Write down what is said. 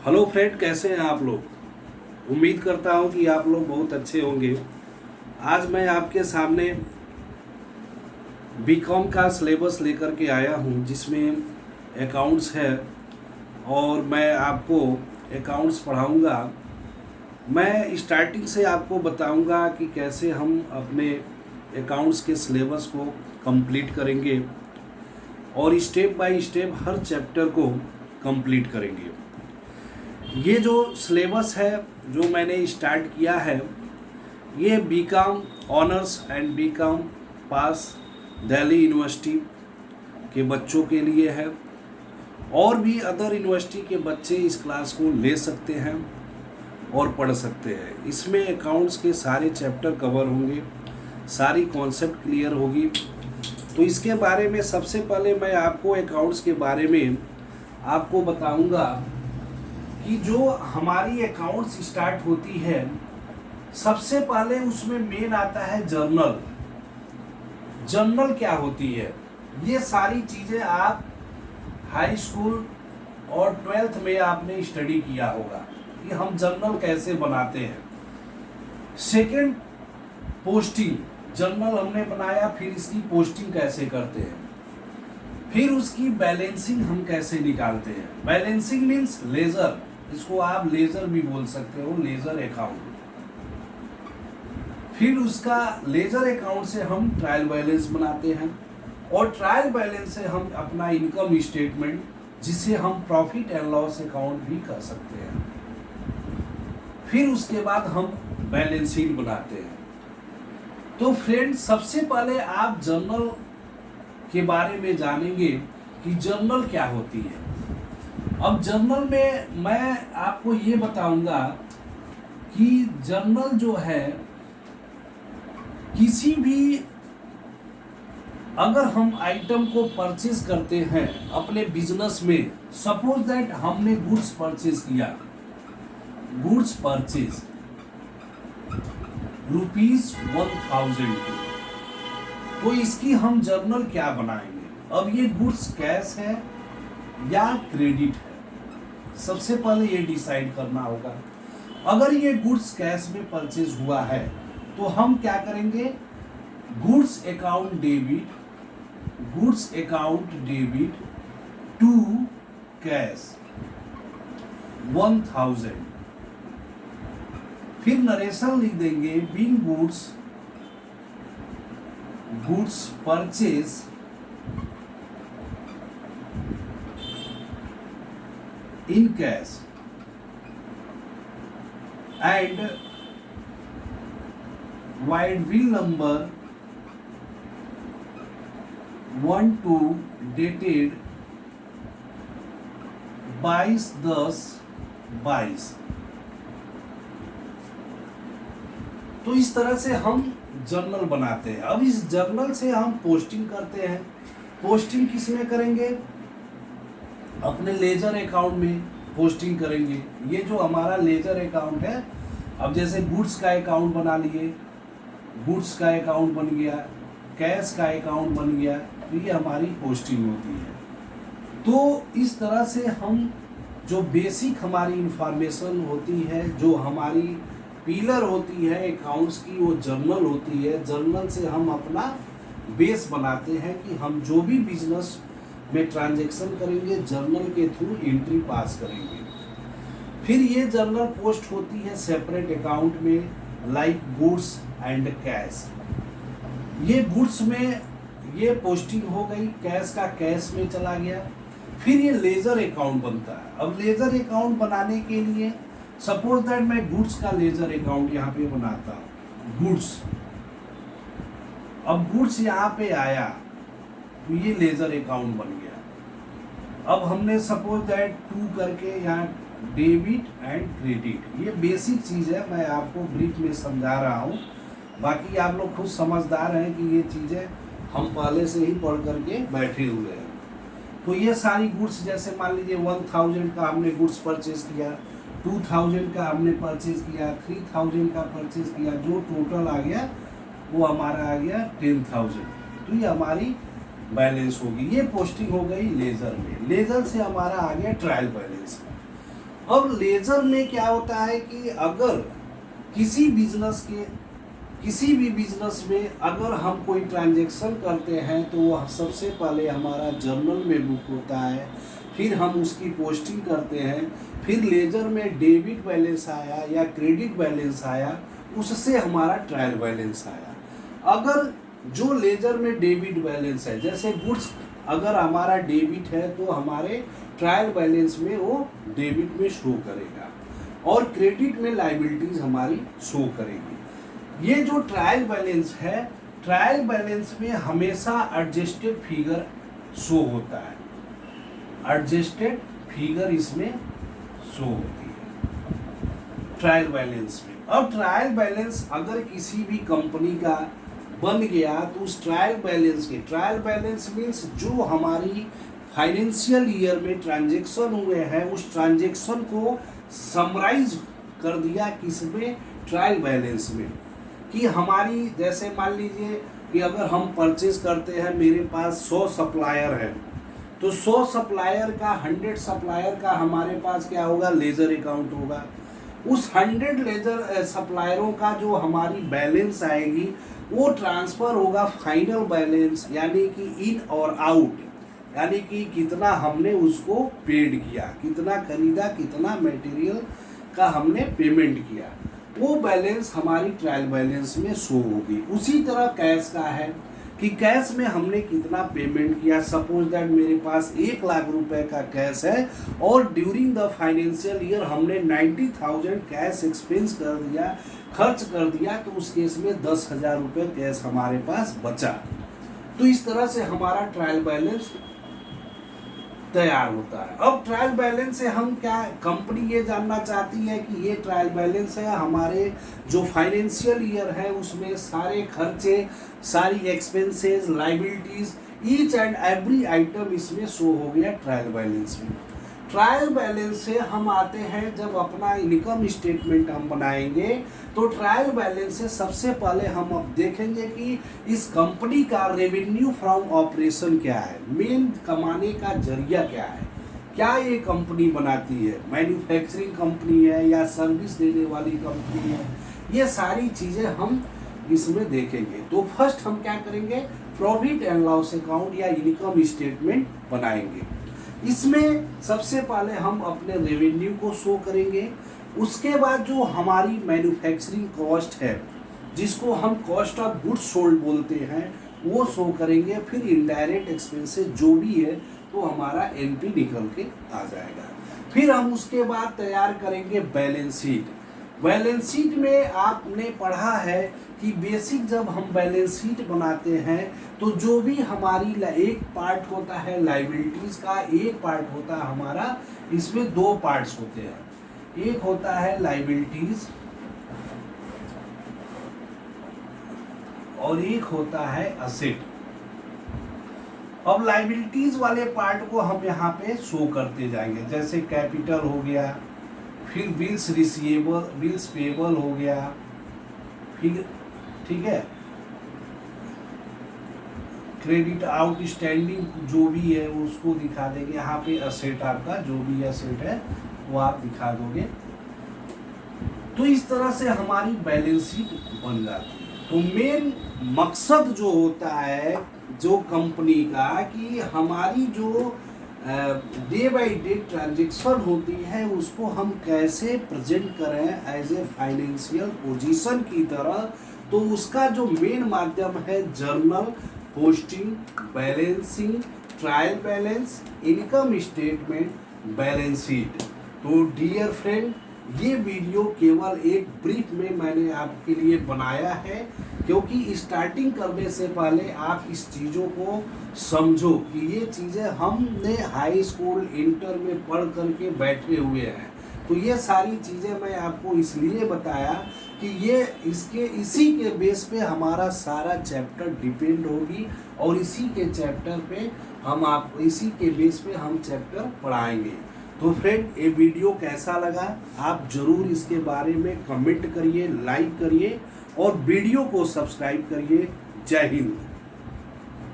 Hello friend, कैसे हैं आप लोग। उम्मीद करता हूं कि आप लोग बहुत अच्छे होंगे। आज मैं आपके सामने बीकॉम का सिलेबस लेकर के आया हूं, जिसमें अकाउंट्स है और मैं आपको अकाउंट्स पढ़ाऊंगा। मैं स्टार्टिंग से आपको बताऊंगा कि कैसे हम अपने अकाउंट्स के सिलेबस को कंप्लीट करेंगे और step by step her chapter को कंप्लीट करेंगे। ये जो सिलेबस है जो मैंने स्टार्ट किया है, ये BCom honours and BCom pass Delhi university के बच्चों के लिए है और भी अदर यूनिवर्सिटी के बच्चे इस क्लास को ले सकते हैं और पढ़ सकते हैं। इसमें अकाउंट्स के सारे चैप्टर कवर होंगे, सारी कॉन्सेप्ट क्लियर होगी। तो इसके बारे में सबसे पहले मैं आपको अकाउंट्स के बारे में आपको बताऊंगा कि जो हमारी अकाउंट्स स्टार्ट होती है, सबसे पहले उसमें मेन आता है जर्नल। जर्नल क्या होती है? ये सारी चीज़ें आप हाई स्कूल और 12th में आपने स्टडी किया होगा कि हम जर्नल कैसे बनाते हैं। Second, posting. जर्नल हमने बनाया, फिर इसकी पोस्टिंग कैसे करते हैं, फिर उसकी बैलेंसिंग हम कैसे निकालते हैं। बैलेंसिंग मीन्स लेजर, इसको आप लेजर भी बोल सकते हो, लेजर अकाउंट। फिर उसका लेजर अकाउंट से हम ट्रायल बैलेंस बनाते हैं और ट्रायल बैलेंस से हम अपना इनकम स्टेटमेंट, जिसे हम प्रॉफिट एंड लॉस अकाउंट भी कर सकते हैं। फिर उसके बाद हम बैलेंस शीट बनाते हैं। तो फ्रेंड, सबसे पहले आप जर्नल के बारे में जानेंगे कि जर्नल क्या होती है। अब जर्नल में मैं आपको ये बताऊंगा कि जर्नल जो है, किसी भी अगर हम आइटम को परचेज करते हैं अपने बिजनेस में, सपोज दैट हमने गुड्स परचेज किया, गुड्स परचेज ₹1000 की, तो इसकी हम जर्नल क्या बनाएंगे। अब ये गुड्स कैश है या क्रेडिट है, सबसे पहले ये डिसाइड करना होगा। अगर ये गुड्स कैश में परचेज हुआ है तो हम क्या करेंगे, goods account debit, goods account debit to cash 1000। फिर नरेशन लिख देंगे, being goods, goods purchase in cash and wide bill number 12 dated 22/10/22। तो इस तरह से हम जर्नल बनाते हैं। अब इस जर्नल से हम पोस्टिंग करते हैं। पोस्टिंग किस में करेंगे? अपने लेजर अकाउंट में पोस्टिंग करेंगे। ये जो हमारा लेजर अकाउंट है, अब जैसे गुड्स का अकाउंट बना लिए, गुड्स का अकाउंट बन गया, कैश का अकाउंट बन गया, तो ये हमारी पोस्टिंग होती है। तो इस तरह से हम जो बेसिक हमारी इंफॉर्मेशन होती है, जो हमारी पिलर होती है अकाउंट्स की, वो जर्नल होती है। जर्नल से हम अपना बेस बनाते हैं कि हम जो भी बिजनेस में ट्रांजैक्शन करेंगे, जर्नल के थ्रू एंट्री पास करेंगे। फिर ये जर्नल पोस्ट होती है सेपरेट अकाउंट में, लाइक गुड्स एंड कैश। ये गुड्स में ये पोस्टिंग हो गई, कैश का कैश में चला गया। फिर ये लेजर अकाउंट बनता है। अब लेजर अकाउंट बनाने के लिए सपोज दैट मैं गुड्स का लेजर अकाउंट यहाँ पे बनाता हूँ, गुड्स। अब गुड्स यहाँ पे आया तो ये लेजर अकाउंट बन गया। अब हमने सपोज दैट 2 करके यहाँ डेबिट एंड क्रेडिट, ये बेसिक चीज़ है, मैं आपको ब्रीफ में समझा रहा हूँ। बाकी आप लोग खुद समझदार हैं कि ये चीज़ें हम पहले से ही पढ़ करके बैठे हुए हैं। तो ये सारी गुड्स, जैसे मान लीजिए 1000 का हमने गुड्स परचेज किया, 2000 का हमने परचेज किया, 3000 का परचेज किया, जो टोटल आ गया वो हमारा आ गया 10,000। तो ये हमारी बैलेंस होगी। ये पोस्टिंग हो गई लेजर में। लेजर से हमारा आ गया ट्रायल बैलेंस। अब लेजर में क्या होता है कि अगर किसी भी बिजनेस में अगर हम कोई ट्रांजैक्शन करते हैं तो वह सबसे पहले हमारा जर्नल में बुक होता है, फिर हम उसकी पोस्टिंग करते हैं, फिर लेजर में डेबिट बैलेंस आया या क्रेडिट बैलेंस आया, उससे हमारा ट्रायल बैलेंस आया। अगर जो लेजर में डेबिट बैलेंस है, जैसे गुड्स अगर हमारा डेबिट है तो हमारे ट्रायल बैलेंस में वो डेबिट में शो करेगा और क्रेडिट में लायबिलिटीज हमारी शो करेगी। ये जो ट्रायल बैलेंस है, ट्रायल बैलेंस में हमेशा एडजस्टेड फिगर शो होता है, एडजस्टेड फिगर इसमें शो होती है ट्रायल बैलेंस में। अब ट्रायल बैलेंस अगर किसी भी कंपनी का बन गया तो उस ट्रायल बैलेंस मीन्स जो हमारी फाइनेंशियल ईयर में ट्रांजैक्शन हुए हैं उस ट्रांजैक्शन को समराइज कर दिया किसमें, ट्रायल बैलेंस में। कि हमारी जैसे मान लीजिए कि अगर हम परचेज करते हैं, मेरे पास 100 सप्लायर है तो 100 सप्लायर का 100 सप्लायर का हमारे पास क्या होगा, लेजर अकाउंट होगा। उस 100 लेजर सप्लायरों का जो हमारी बैलेंस आएगी वो ट्रांसफ़र होगा फाइनल बैलेंस, यानी कि इन और आउट, यानी कि कितना हमने उसको पेड किया, कितना खरीदा, कितना मटेरियल का हमने पेमेंट किया, वो बैलेंस हमारी ट्रायल बैलेंस में शो होगी। उसी तरह कैश का है कि कैश में हमने कितना पेमेंट किया। सपोज दैट मेरे पास 1 लाख रुपए का कैश है और ड्यूरिंग द फाइनेंशियल ईयर हमने 90,000 कैश एक्सपेंस कर दिया, खर्च कर दिया, तो उस केस में 10,000 रुपये कैश हमारे पास बचा। तो इस तरह से हमारा ट्रायल बैलेंस तैयार होता है। अब ट्रायल बैलेंस से हम क्या, कंपनी ये जानना चाहती है कि ये ट्रायल बैलेंस है, हमारे जो फाइनेंशियल ईयर है उसमें सारे खर्चे, सारी expenses, liabilities, each and every item इसमें शो हो गया ट्रायल बैलेंस में। ट्रायल बैलेंस से हम आते हैं जब अपना इनकम स्टेटमेंट हम बनाएंगे तो ट्रायल बैलेंस से सबसे पहले हम अब देखेंगे कि इस कंपनी का रेवेन्यू फ्रॉम ऑपरेशन क्या है, मेन कमाने का जरिया क्या है, क्या ये कंपनी बनाती है, मैन्युफैक्चरिंग कंपनी है या सर्विस देने वाली कंपनी है, ये सारी चीज़ें हम इसमें देखेंगे। तो फर्स्ट हम क्या करेंगे, प्रॉफिट एंड लॉस अकाउंट या इनकम स्टेटमेंट बनाएंगे। इसमें सबसे पहले हम अपने रेवेन्यू को शो करेंगे, उसके बाद जो हमारी मैन्युफैक्चरिंग कॉस्ट है जिसको हम कॉस्ट ऑफ गुड्स सोल्ड बोलते हैं वो शो करेंगे, फिर इनडायरेक्ट एक्सपेंसेस जो भी है तो हमारा एनपी निकल के आ जाएगा। फिर हम उसके बाद तैयार करेंगे बैलेंस शीट। बैलेंस शीट में आपने पढ़ा है कि बेसिक जब हम बैलेंस शीट बनाते हैं तो जो भी हमारी एक पार्ट होता है लायबिलिटीज का, एक पार्ट होता है हमारा, इसमें 2 पार्ट्स होते हैं, एक होता है लायबिलिटीज और एक होता है असेट। अब लायबिलिटीज वाले पार्ट को हम यहाँ पे शो करते जाएंगे, जैसे कैपिटल हो गया, फिर बिल्स रिसीवेबल, बिल्स पेबल हो गया, फिर ठीक है क्रेडिट आउटस्टैंडिंग जो भी है उसको दिखा देंगे। यहाँ पे असेट आपका जो भी असेट है वो आप दिखा दोगे। तो इस तरह से हमारी बैलेंस शीट बन जाती है। तो मेन मकसद जो होता है जो कंपनी का कि हमारी जो डे बाय डे ट्रांजैक्शन होती है उसको हम कैसे प्रेजेंट करें एज ए फाइनेंशियल पोजीशन की तरह। तो उसका जो मेन माध्यम है journal, posting, balancing, trial balance, income statement, balance sheet. तो डियर फ्रेंड, ये वीडियो केवल एक ब्रीफ में मैंने आपके लिए बनाया है क्योंकि स्टार्टिंग करने से पहले आप इस चीज़ों को समझो कि ये चीज़ें हमने हाई स्कूल इंटर में पढ़ करके बैठे हुए हैं। तो ये सारी चीज़ें मैं आपको इसलिए बताया कि ये इसी के बेस पे हमारा सारा चैप्टर डिपेंड होगी और इसी के चैप्टर पे हम आप इसी के बेस पे हम चैप्टर पढ़ाएंगे। तो फ्रेंड, ये वीडियो कैसा लगा आप ज़रूर इसके बारे में कमेंट करिए, लाइक करिए और वीडियो को सब्सक्राइब करिए। जय हिंद।